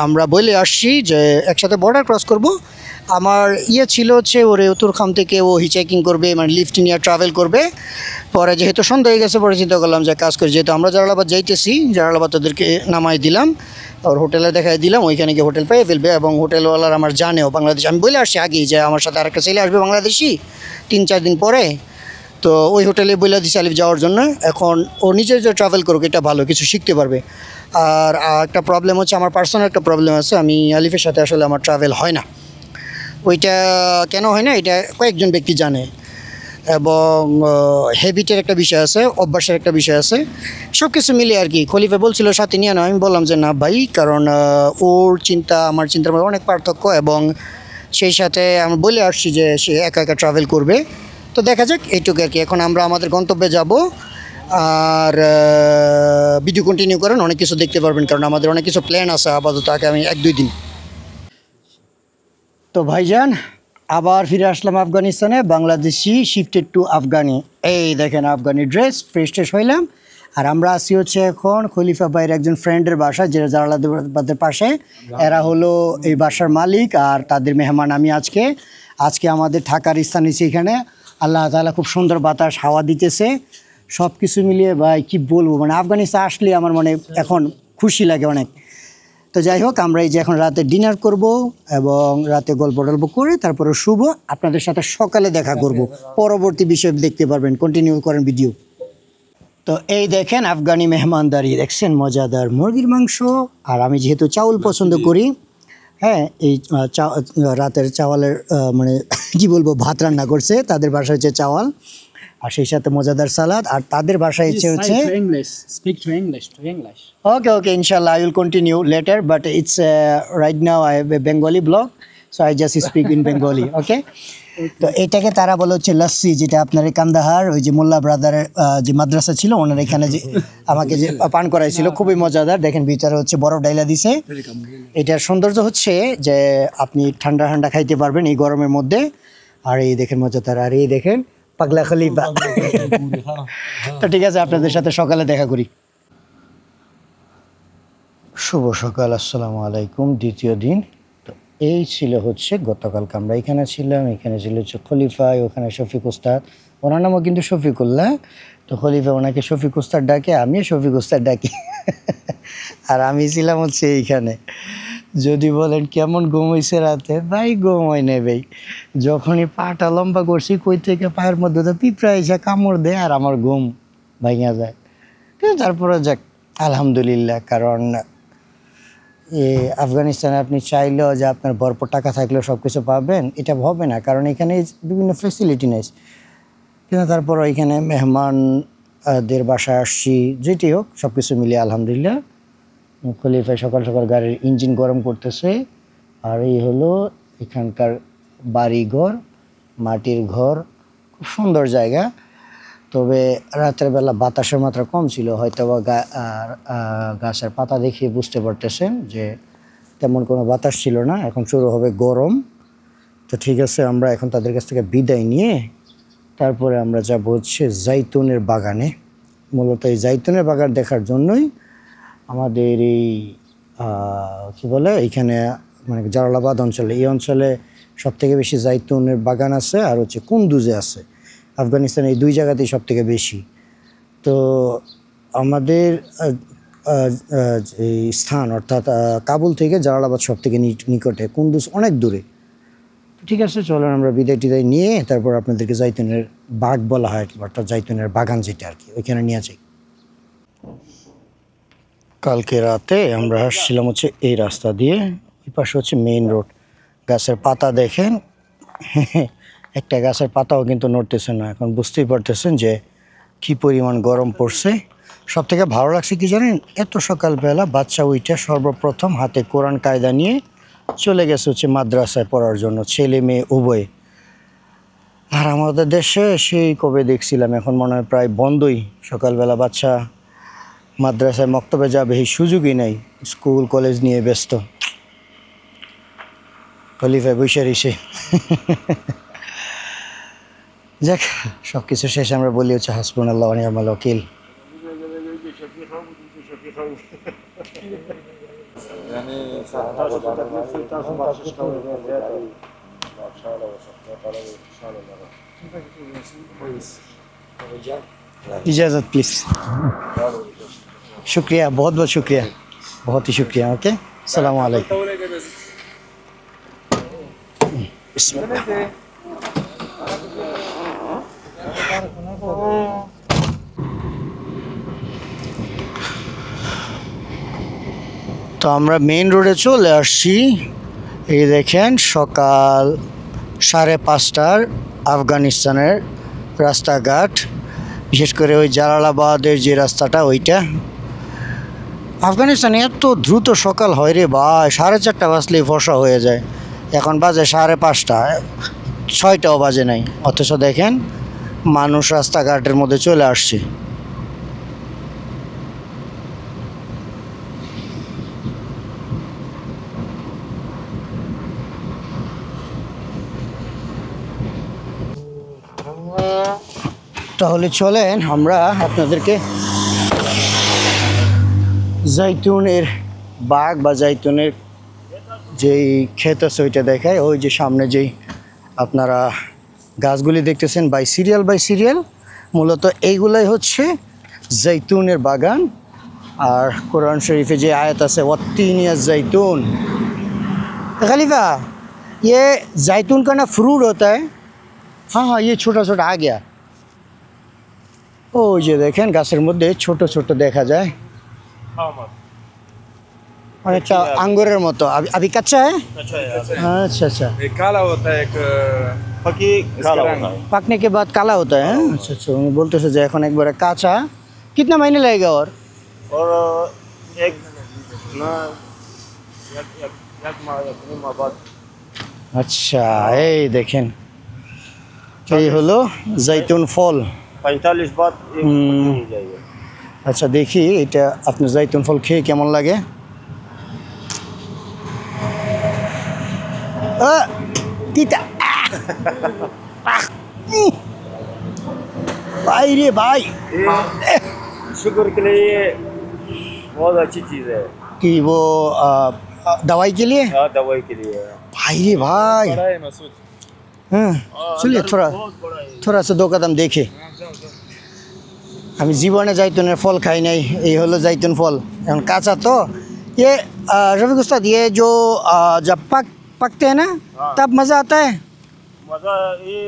আমরা বলে আসছি যে একসাথে বর্ডার ক্রস করব। আমার ইয়ে ছিল হচ্ছে ওরে উত্তরখাম থেকে ও হিচাইকিং করবে, মানে লিফট নিয়ে ট্রাভেল করবে। পরে যেহেতু সন্ধ্যা হয়ে গেছে, পরে চিন্তা করলাম যে কাজ করি, যেহেতু আমরা জালালাবাদ যাইতেছি, জালালাবাদ তাদেরকে নামাই দিলাম, আর হোটেলে দেখাই দিলাম, ওইখানে গিয়ে হোটেল পেয়ে ফেলবে। এবং হোটেলওয়ালার আমার জানেও বাংলাদেশ, আমি বলে আসছি আগেই যে আমার সাথে আরেকটা ছেলে আসবে বাংলাদেশি 3-4 দিন পরে। তো ওই হোটেলে বলে দিছি আলিফ যাওয়ার জন্য। এখন ও নিজে যে ট্রাভেল করুক, এটা ভালো, কিছু শিখতে পারবে। আর একটা প্রবলেম হচ্ছে, আমার পার্সোনাল একটা প্রবলেম আছে, আমি আলিফের সাথে আসলে আমার ট্রাভেল হয় না। ওইটা কেন হয় না, এটা কয়েকজন ব্যক্তি জানে। এবং হ্যাবিটের একটা বিষয় আছে, অভ্যাসের একটা বিষয় আছে, সব কিছু মিলে আর কি। খলিফা বলছিল সাথে নিয়ে না, আমি বললাম যে না ভাই, কারণ ওর চিন্তা আমার চিন্তার মধ্যে অনেক পার্থক্য, এবং সেই সাথে আমি বলে আসছি যে সে একা একা ট্রাভেল করবে। তো দেখা যাক, এইটুকু আর কি। এখন আমরা আমাদের গন্তব্যে যাব, আর ভিডিও কন্টিনিউ করেন, অনেক কিছু দেখতে পারবেন, কারণ আমাদের অনেক কিছু প্ল্যান আছে আপাতত আগামী 1-2 দিন। তো ভাইজান, আবার ফিরে আসলাম আফগানিস্তানে। Bangladeshi shifted to Afghani. এই দেখেন আফগানি ড্রেস, ফ্রেশ ট্রেশ হইলাম। আর আমরা আসি হচ্ছে এখন খলিফা ভাইয়ের একজন ফ্রেন্ডের বাসা, যেটা জালালাবাদের পাশে। এরা হলো এই বাসার মালিক আর তাদের মেহমান। আমি আজকে আমাদের থাকার স্থান হচ্ছে এখানে। আল্লাহ তাআলা খুব সুন্দর বাতাস হাওয়া দিতেছে, সব কিছু মিলিয়ে ভাই কি বলবো, মানে আফগানিস্তান আসলে আমার মনে এখন খুশি লাগে অনেক। তো যাই হোক, আমরা এই যে এখন রাতে ডিনার করব এবং রাতে গল্প টল্প করে তারপরে শুভ আপনাদের সাথে সকালে দেখা করব। পরবর্তী বিষয় দেখতে পারবেন, কন্টিনিউ করেন ভিডিও। তো এই দেখেন আফগানি মেহমানদারি, দেখছেন মজাদার মুরগির মাংস। আর আমি যেহেতু চাউল পছন্দ করি, হ্যাঁ, এই রাতের চাওয়ালের মানে কি বলবো, ভাত রান্না করছে। তাদের বাসায় হচ্ছে চাওয়াল, আর সেই সাথে মজাদার সালাদ। আর তাদের বাসায় হচ্ছে speak to English okay inshallah I will continue later, but it's right now I have a Bengali blog, so I just speak in Bengali. Okay, তো এটাকে তারা বলে হচ্ছে লস্যি, যেটা আপনার কান্দাহার ওই যে মোল্লা ব্রাদারের যে মাদ্রাসা ছিল, ওনার এখানে যে আমাকে যে পান করাইছিল, খুবই মজাদার। দেখেন ভিতরে হচ্ছে বরফ ডাইলা দিছে। এটার সৌন্দর্য হচ্ছে যে আপনি ঠান্ডা ঠান্ডা খাইতে পারবেন এই গরমের মধ্যে। আর এই দেখেন মজাদার, আর এই দেখেন পাগলা খলিফা। তো ঠিক আছে, আপনাদের সাথে সকালে দেখা করি। শুভ সকাল, আসসালামু আলাইকুম। দ্বিতীয় দিন। তো এই ছিল হচ্ছে গতকালকে আমরা এখানে ছিলাম, এখানে ছিল হচ্ছে খলিফায়, ওখানে শফিক উস্তাদ, ওনার নামও কিন্তু শফিকুল্লাহ। তো খলিফা ওনাকে শফিক উস্তাদ ডাকে, আমিও শফিক উস্তাদ ডাকি। আর আমি ছিলাম হচ্ছে এইখানে। যদি বলেন কেমন ঘুম হয়েছে রাতে, ভাই ঘুম হয় নেবেই। যখনই পাটা লম্বা করছি, কই থেকে পায়ের মধ্যে তো পিঁপড়া এসে কামড় দেয় আর আমার ঘুম ভাঙা যায়। কিন্তু তারপরে যাক আলহামদুলিল্লাহ, কারণ আফগানিস্তানে আপনি চাইলেও যে আপনার ভরপুর টাকা থাকলেও সব কিছু পাবেন এটা হবে না, কারণ এখানে বিভিন্ন ফ্যাসিলিটি নেই। কিন্তু তারপর এখানে মেহমানদের বাসায় আসছি, যেটি হোক সব কিছু মিলিয়ে আলহামদুলিল্লাহ। খলিফায় সকাল সকাল গাড়ির ইঞ্জিন গরম করতেছে। আর এই হলো এখানকার বাড়িঘর, মাটির ঘর, খুব সুন্দর জায়গা। তবে রাতের বেলা বাতাসের মাত্রা কম ছিল, হয়তো বা গাছের পাতা দেখে বুঝতে পারতেছেন যে তেমন কোনো বাতাস ছিল না। এখন শুরু হবে গরম। তো ঠিক আছে, আমরা এখন তাদের কাছ থেকে বিদায় নিয়ে তারপরে আমরা যাব হচ্ছে জাইতুনের বাগানে। মূলত এই জাইতুনের বাগান দেখার জন্যই আমাদের এই কী বলে এইখানে মানে জালালাবাদ অঞ্চলে, এই অঞ্চলে সবথেকে বেশি জাইতুনের বাগান আছে, আর হচ্ছে কুন্দুজে আছে। আফগানিস্তানে এই দুই জায়গাতেই সবথেকে বেশি। তো আমাদের এই স্থান অর্থাৎ কাবুল থেকে জালালাবাদ সবথেকে নিকটে, কুন্দুজ অনেক দূরে। ঠিক আছে, চলেন আমরা বিদায় টিদায় নিয়ে তারপর আপনাদেরকে জাইতুনের বাগ বলা হয়, অর্থাৎ জাইতুনের বাগান যেটা আর কি, ওইখানে নিয়ে যাই। কালকে রাতে আমরা আসছিলাম হচ্ছে এই রাস্তা দিয়ে, এই পাশে হচ্ছে মেইন রোড। গাছের পাতা দেখেন, একটা গাছের পাতাও কিন্তু নড়তেছে না। এখন বুঝতেই পারতেছেন যে কী পরিমাণ গরম পড়ছে। সব থেকে ভালো লাগছে কি জানেন, এত সকালবেলা বাচ্চা উইটা সর্বপ্রথম হাতে কোরআন কায়দা নিয়ে চলে গেছে হচ্ছে মাদ্রাসায় পড়ার জন্য, ছেলে মেয়ে উভয়। আর আমাদের দেশে সেই কবে দেখছিলাম, এখন মনে হয় প্রায় বন্ধই। সকালবেলা বাচ্চা মাদ্রাসায় মক্তবে যাবে এই সুযোগই নাই, স্কুল কলেজ নিয়ে ব্যস্ত। খলিফায় বসে রইছে। যাক, সব কিছু শেষ আমরা বলি হচ্ছে হাসবুনাল্লাহ ওয়া নি'মাল ওয়াকিল। इजाज़त प्लीज़। शुक्रिया, बहुत बहुत शुक्रिया, बहुत ही शुक्रिया। ओके, अस्सलाम वालेकुम। তো আমরা মেইন রোডে চলে আসছি। এই দেখেন সকাল 5:30টার আফগানিস্তানের রাস্তাঘাট, বিশেষ করে ওই জালালাবাদের যে রাস্তাটা ওইটা। আফগানিস্তানে এত দ্রুত সকাল হয় রে ভাই, 4:30 বাজলেই ফর্সা হয়ে যায়। এখন বাজে 5:30, 6টাও বাজে নাই, অথচ দেখেন মানুষ রাস্তাঘাটের মধ্যে চলে আসছে। তাহলে চলেন আমরা আপনাদেরকে জাইতুনের বাগ বা জাইতুনের যেই ক্ষেত আছে ওইটা দেখায়। ওই যে সামনে যেই আপনারা গাছগুলি দেখতেছেন বাই সিরিয়াল, মূলত এইগুলাই হচ্ছে জাইতুনের বাগান। আর কোরআন শরীফে যে আয়াত আছে ওয়াত্তিনিয়া জাইতুন, खलीफा ये जैतून का ना फ्रूट होता है। हाँ हाँ, ये छोटा छोटा आ गया। ওই যে দেখেন গাছের মধ্যে ছোট ছোট দেখা যায়, অনেকটা আঙ্গুরের মতো। अभी कच्चा है? अच्छा अच्छा, एक काला होता है, एक पकी काला होता है। पकने के बाद काला होता है। अच्छा अच्छा, उन्हें बोलते से जो এখন একবারে কাঁচা। कितना महीने लगेगा और एक ना एक माह बाद। আচ্ছা, এই দেখেন এই হলো জাইতুন ফল। 45 बाद एक मिल जाएगा। আচ্ছা, দেখি এটা আপনার জাইতুন ফল খেয়ে কেমন লাগে। তিতা भाई रे भाई, शुगर के लिए बहुत अच्छी चीज़ है। कि वो दवाई के लिए हाँ दवाई के लिए भाई रे भाई बड़ा है मसूद हाँ चलिए थोड़ा सा 2 कदम देखे আমি জীবনে জাইতুনের ফল খাই নাই এই হলো জাইতুন ফল এখন কাঁচা তো ये रफीक उस्ताद ये जो जब पकते हैं ना तब मज़ा आता है मज़ा ये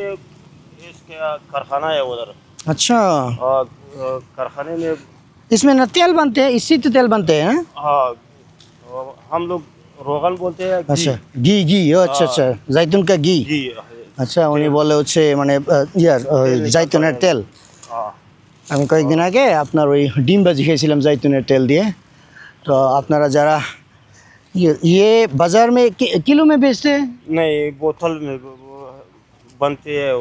इसके कारखाना है उधर अच्छा कारखाने में इसमें ना तेल बनते हैं इससे तो तेल बनते हैं ना हाँ हम लोग रोगन बोलते हैं अच्छा घी अच्छा अच्छा जैतून का घी घी আচ্ছা উনি বলে হচ্ছে মানে ইয়ার জাইতুনের তেল हाँ আমি কয়েকদিন আগে আপনার ওই ডিম ভাজি খেয়েছিলাম জাইতুনের তেল দিয়ে তো আপনারা যারা ये बाज़ार में किलो में बेचते हैं नहीं बोतल में बनते हैं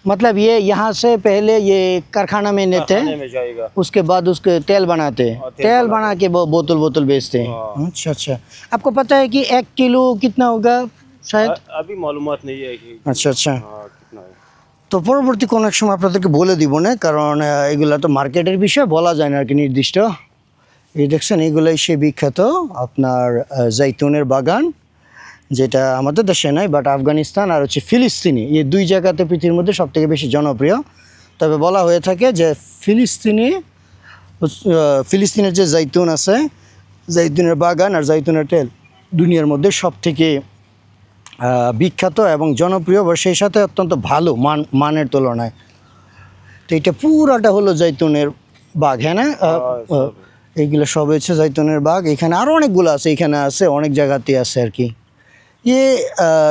मतलब ये यहाँ से पहले ये कारखाना में लेते कारखाने हैं में जाएगा उसके बाद उसके तेल बनाते हैं हाँ, तेल बना के वो बोतल बेचते हैं हाँ। अच्छा अच्छा आपको पता है कि 1 किलो कितना होगा शायद अभी मालूमात नहीं है कि अच्छा अच्छा हाँ कितना है তো পরবর্তী কোনো এক সময় আপনাদেরকে বলে দিব না কারণ এগুলা তো মার্কেটের বিষয় বলা যায় না আর কি নির্দিষ্ট এই দেখছেন এগুলাই সে বিখ্যাত আপনার জাইতুনের বাগান যেটা আমাদের দেশে নাই বাট আফগানিস্তান আর হচ্ছে ফিলিস্তিনি এই 2 জায়গাতে পৃথিবীর মধ্যে সবথেকে বেশি জনপ্রিয় তবে বলা হয়ে থাকে যে ফিলিস্তিনের যে জাইতুন আছে জাইতুনের বাগান আর জাইতুনের তেল দুনিয়ার মধ্যে সবথেকে বিখ্যাত এবং জনপ্রিয় বা সেই সাথে অত্যন্ত ভালো মানের তুলনায় তো এটা পুরাটা হলো জাইতুনের বাগ হ্যাঁ না এইগুলো সব হচ্ছে জাইতুনের বাগ এখানে আরও অনেকগুলো আছে এখানে আছে অনেক জায়গাতে আছে আর কি ये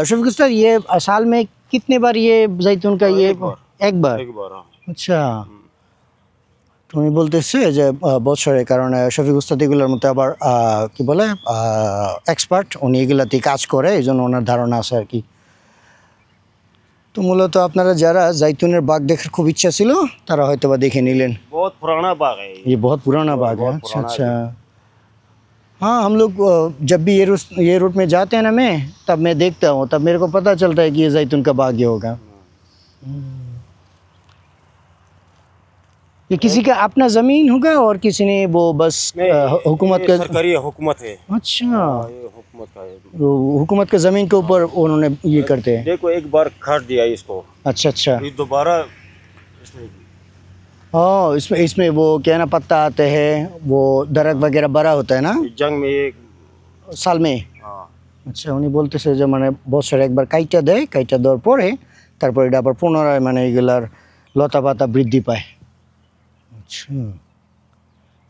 शफीक उस्ताद ये साल में कितने बार ये जैतून का ये एक बार हाँ। আচ্ছা তুমি বলতেছে যে বছরে কারণ শফিক উস্তাদ এগুলোর মধ্যে আবার কি বলে এক্সপার্ট উনি এগুলাতে কাজ করে এই জন্য ওনার ধারণা আছে আর কি তো মূলত আপনারা যারা জাইতুনের বাগ দেখার খুব ইচ্ছা ছিল তারা হয়তো বা দেখে নিলেন बहुत पुराना बाग है ये बहुत पुराना बाग है अच्छा अच्छा हाँ हम लोग जब भी ये रूट में जाते हैं ना मैं तब मैं देखता हूँ तब मेरे को पता चलता है कि ये जैतून का बाग ये होगा ये किसी का अपना ज़मीन होगा और किसी ने वो बस हुकूमत का सरकारी हुकूमत है अच्छा ये हुकूमत का है वो हुकूमत का ज़मीन के ऊपर उन्होंने ये करते हैं देखो एक बार काट दिया इसको अच्छा अच्छा फिर दोबारा इसमें हाँ इसमें वो क्या ना पत्ता आते हैं वो दरख्त वगैरह बड़ा होता है ना जंग में एक साल में हाँ আচ্ছা উনি বলতেছে যে মানে বছরে একবার কাইটা দেয় কাইটা দেওয়ার পরে তারপর এটা আবার পুনরায় মানে এগুলার লতা পাতা বৃদ্ধি পায় আচ্ছা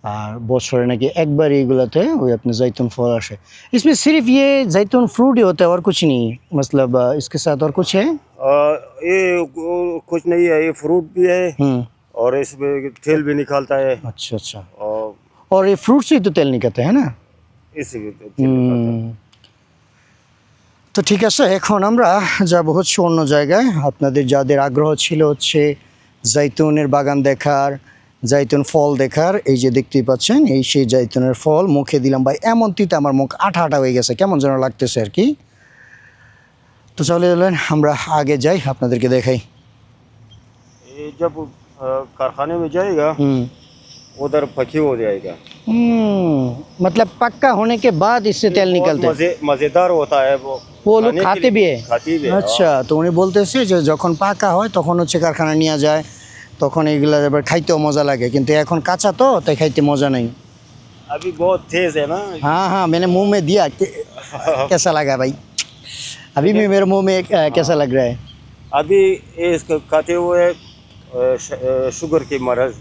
আর বছরে নাকি একবার এইগুলাতে ওই আপনি जैतून फल আসে इसमें सिर्फ ये जैतून फ्रूट ही होता है और कुछ नहीं मतलब इसके साथ और कुछ है ये कुछ नहीं है ये फ्रूट भी है और इसमें तेल भी निकालता है अच्छा अच्छा और और ये फ्रूट से ही तो तेल निकलता है ना इसी भी तेल निकालता है। তো ঠিক আছে এখন আমরা যাব হচ্ছে অন্য জায়গায় আপনাদের যাদের আগ্রহ ছিল হচ্ছে জাইতুনের বাগান দেখার জাইতুন ফল দেখার এই যে দেখতেই পাচ্ছেন এই সেই জাইতুনের ফল মুখে দিলাম ভাই এমন তিতা আমার মুখ আঠা আঠা হয়ে গেছে কেমন যেন লাগতেছে আর কি তো চলে এলেন আমরা আগে যাই আপনাদেরকে দেখাই ये जब कारखाने में जाएगा उधर पकी हो जाएगा मतलब पक्का होने के बाद इससे तेल निकलते हैं मज़ेदार होता है वो लोग खाते भी है खाती भी है আচ্ছা তো উনি বলতেছে যে যখন পাকা হয় তখন হচ্ছে কারখানা নিয়ে যায় তখন এগুলা এবার খাইতেও মজা লাগে কিন্তু এখন কাঁচা তো তাই খাইতে মজা নেই अभी बहुत तेज है ना हाँ हाँ मैंने मुंह में दिया कैसा लगा भाई अभी भी मेरे मुंह में कैसा लग रहा है अभी ये इसको खाते हुए शुगर की मरज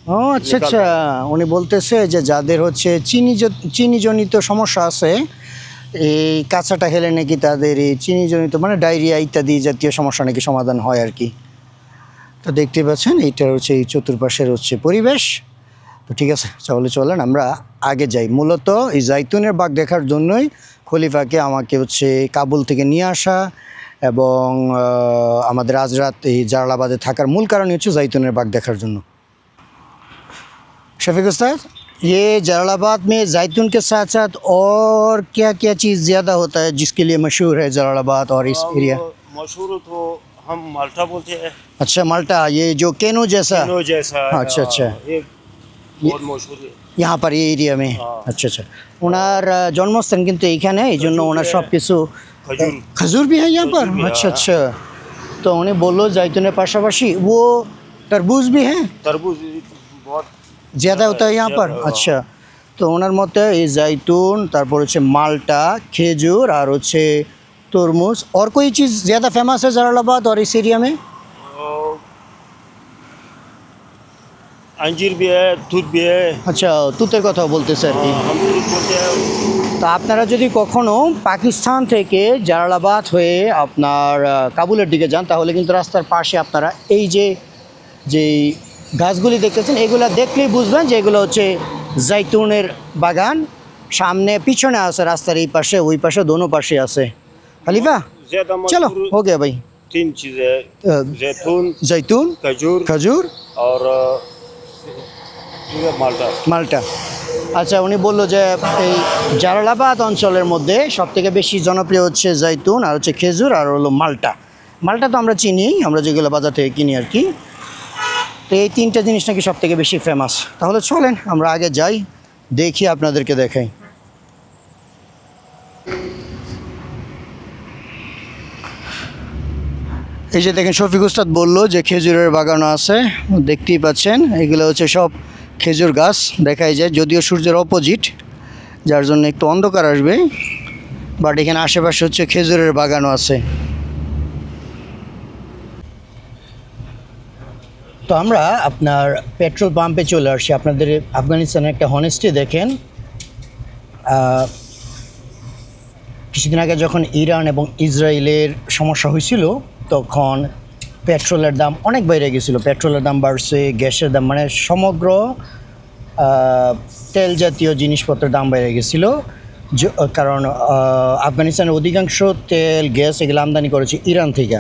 ও আচ্ছা আচ্ছা উনি বলতেছে যে যাদের হচ্ছে চিনিজনিত সমস্যা আছে এই কাঁচাটা খেলে নাকি তাদের এই চিনিজনিত মানে ডায়রিয়া ইত্যাদি জাতীয় সমস্যা নাকি সমাধান হয় আর কি তো দেখতে পাচ্ছেন এইটা হচ্ছে এই চতুর্পাশের হচ্ছে পরিবেশ তো ঠিক আছে চলেন আমরা আগে যাই মূলত এই জাইতুনের বাগ দেখার জন্যই খলিফাকে আমাকে হচ্ছে কাবুল থেকে নিয়ে আসা এবং আমাদের আজ রাত এই জালালাবাদে থাকার মূল কারণ হচ্ছে জাইতুনের बाग দেখার জন্য शफीक उस्ताद ये जलालाबाद में जैतून के साथ साथ और क्या क्या चीज़ ज़्यादा होता है जिसके लिए मशहूर है जलालाबाद और इस एरिया मशहूर तो हम माल्टा बोलते हैं अच्छा माल्टा ये जो केनो जैसा केनो जैसा अच्छा अच्छा ये बहुत मशहूर है यहाँ पर ये एरिया में अच्छा अच्छा ওনার জন্মস্থান কিন্তু এইখানে এই জন্য ওনার সব কিছু खजूर खजूर भी है यहाँ पर अच्छा अच्छा तो उन्हें बोलो जैतून पाशापाशी वो तरबूज भी है तरबूज बहुत ज़्यादा होता है यहाँ पर अच्छा तो ওনার মতে এই जैतून তারপর হচ্ছে মালটা খেজুর আর হচ্ছে तरबूज और कोई चीज़ ज़्यादा फेमस है जलालाबाद और इस एरिया में अंजीर भी है दूध भी है আচ্ছা তুতের কথা বলতেছে আর কি हम दूध बोलते हैं তা আপনারা যদি কখনো পাকিস্তান থেকে জালালাবাদ হয়ে আপনার কাবুলের দিকে যান তাহলে কিন্তু রাস্তার পাশে আপনারা এই যে গাছগুলি দেখতেছেন এগুলো দেখলেই বুঝবেন যে এগুলো হচ্ছে জৈতুনের বাগান সামনে পিছনে আছে রাস্তার এই পাশে ওই পাশে दोनों পাশে আছে खलीफा ज्यादा चलो मशहूर हो गया भाई तीन चीज़ें जैतून जैतून खजूर खजूर और ये माल्टा মালটা আচ্ছা উনি বললো যে এই জালালাবাদ অঞ্চলের মধ্যে সবথেকে বেশি জনপ্রিয় হচ্ছে জৈতুন আর হচ্ছে খেজুর আর হলো মালটা মালটা তো আমরা চিনি আমরা যেগুলো বাজার থেকে কিনি আর কি তো এই তিনটা জিনিস নাকি সবথেকে বেশি ফেমাস তাহলে চলেন আমরা আগে যাই দেখি আপনাদেরকে দেখাই এই যে দেখেন শফিক উস্তাদ বললো যে খেজুরের বাগানও আছে দেখতেই পাচ্ছেন এগুলো হচ্ছে সব খেজুর গাছ দেখাই যায় যদিও সূর্যের অপোজিট যার জন্য একটু অন্ধকার আসবে বাট এখানে আশেপাশে হচ্ছে খেজুরের বাগানও আছে তো আমরা আপনার পেট্রোল পাম্পে চলে আসছি আপনাদের আফগানিস্তানের একটা হনেস্টি দেখেন কিছুদিন আগে যখন ইরান এবং ইসরায়েলের সমস্যা হয়েছিল তখন পেট্রোলের দাম অনেক বেড়ে গেছিলো পেট্রোলের দাম বাড়ছে গ্যাসের দাম মানে সমগ্র তেল জাতীয় জিনিসপত্রের দাম বেড়ে গেছিলো কারণ আফগানিস্তানের অধিকাংশ তেল গ্যাস এগুলো আমদানি করেছে ইরান থেকে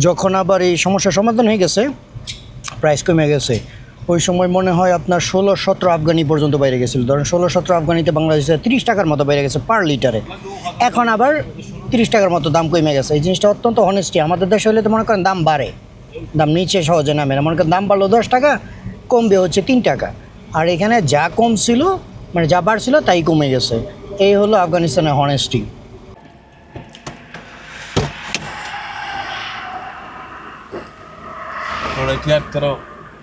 যখন আবার এই সমস্যার সমাধান হয়ে গেছে প্রাইস কমে গেছে ওই সময় মনে হয় আপনার 16-17 আফগানি পর্যন্ত বাইরে গেছিলো ধরেন 16-17 আফগানিতে বাংলাদেশে 30 টাকার মতো বাইরে গেছে পার লিটারে এখন আবার 30 টাকার মতো দাম কমে গেছে এই জিনিসটা অত্যন্ত হনেস্টি আমাদের দেশে হলে তো মনে করেন দাম বাড়ে দাম নিচে সহজে নামে না মনে করেন দাম বাড়লো 10 টাকা কমবে হচ্ছে 3 টাকা আর এখানে যা কম ছিল মানে যা বাড়ছিল তাই কমে গেছে এই হলো আফগানিস্তানের হনেস্টি थोड़ा क्लियर करो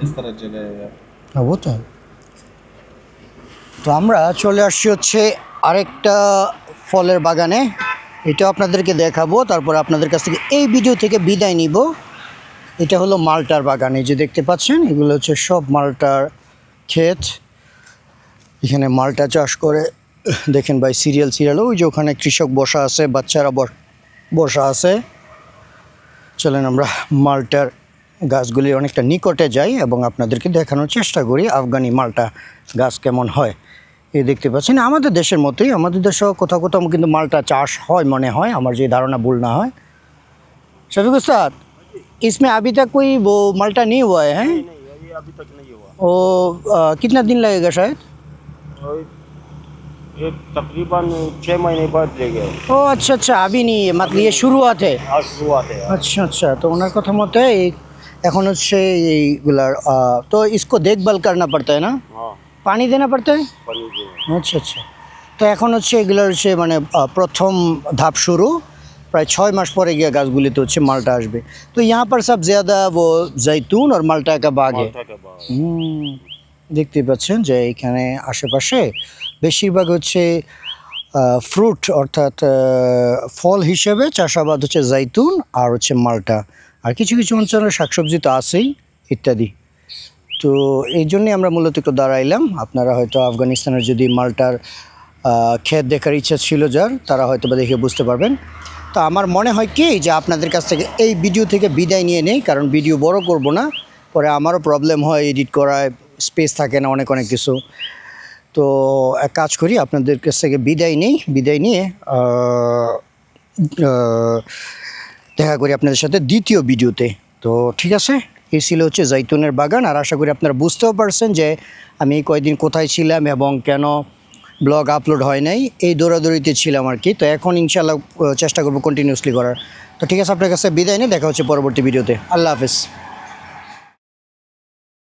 इस तरह जगह है यार হবো তো আমরা চলে আসছি হচ্ছে আরেকটা ফলের বাগানে এটাও আপনাদেরকে দেখাবো তারপর আপনাদের কাছ থেকে এই ভিডিও থেকে বিদায় নিব এটা হলো মালটার বাগান এই যে দেখতে পাচ্ছেন এগুলো হচ্ছে সব মালটার ক্ষেত এখানে মালটা চাষ করে দেখেন ভাই সিরিয়াল ওই যে ওখানে কৃষক বসা আছে বাচ্চারা বসা আছে চলেন আমরা মালটার গাছগুলির অনেকটা নিকটে যাই এবং আপনাদেরকে দেখানোর চেষ্টা করি আফগানি মালটা গাছ কেমন হয় এই দেখতে পাচ্ছেন আমাদের দেশের মতোই আমাদের দেশেও কোথাও কোথাও কিন্তু মালটা চাষ হয় মনে হয় আমার যে ধারণা ভুল না হয় शफीक उस्ताद इसमें अभी तक कोई वो माल्टा नहीं हुआ है हैं? ये अभी तक नहीं हुआ वो कितना दिन लगेगा शायद ये तकरीबन 6 महीने बाद देगा ओ अच्छा अच्छा अभी नहीं है मतलब ये शुरुआत है आज शुरुआत है अच्छा अच्छा तो ওনার কথা মতে এখন হচ্ছে এইগুলার তো इसको देखभाल करना पड़ता है ना हाँ पानी देना पड़ता है पानी देना আচ্ছা আচ্ছা তো এখন হচ্ছে এগুলোর হচ্ছে মানে প্রথম ধাপ শুরু প্রায় 6 মাস পরে গিয়ে গাছগুলিতে হচ্ছে মালটা আসবে তো यहाँ पर सब ज़्यादा वो जैतून और माल्टा का बाग है माल्टा का बाग দেখতে পাচ্ছেন যে এখানে আশেপাশে বেশিরভাগ হচ্ছে ফ্রুট অর্থাৎ ফল হিসেবে চাষাবাদ হচ্ছে জৈতুন আর হচ্ছে মাল্টা আর কিছু কিছু অঞ্চলে শাকসবজি তো আছেই ইত্যাদি তো এই জন্যই আমরা মূলত একটু দাঁড়াইলাম আপনারা হয়তো আফগানিস্তানের যদি মাল্টার ক্ষেত দেখার ইচ্ছা ছিল যার তারা হয়তো বা দেখে বুঝতে পারবেন তো আমার মনে হয় কি যে আপনাদের কাছ থেকে এই ভিডিও থেকে বিদায় নিয়ে নেই কারণ ভিডিও বড় করব না পরে আমারও প্রবলেম হয় এডিট করায় স্পেস থাকে না অনেক কিছু তো এক কাজ করি আপনাদের কাছ থেকে বিদায় নিয়ে দেখা করি আপনাদের সাথে দ্বিতীয় ভিডিওতে তো ঠিক আছে এই ছিল হচ্ছে জৈতুনের বাগান আর আশা করি আপনারা বুঝতেও পারছেন যে আমি কয়েকদিন কোথায় ছিলাম এবং কেন ব্লগ আপলোড হয় নাই এই দৌড়াদৌড়িতে ছিলাম আর কি তো এখন ইনশাআল্লাহ চেষ্টা করব কন্টিনিউয়াসলি করার তো ঠিক আছে আপনার কাছে বিদায় নিয়ে দেখা হচ্ছে পরবর্তী ভিডিওতে আল্লাহ হাফেজ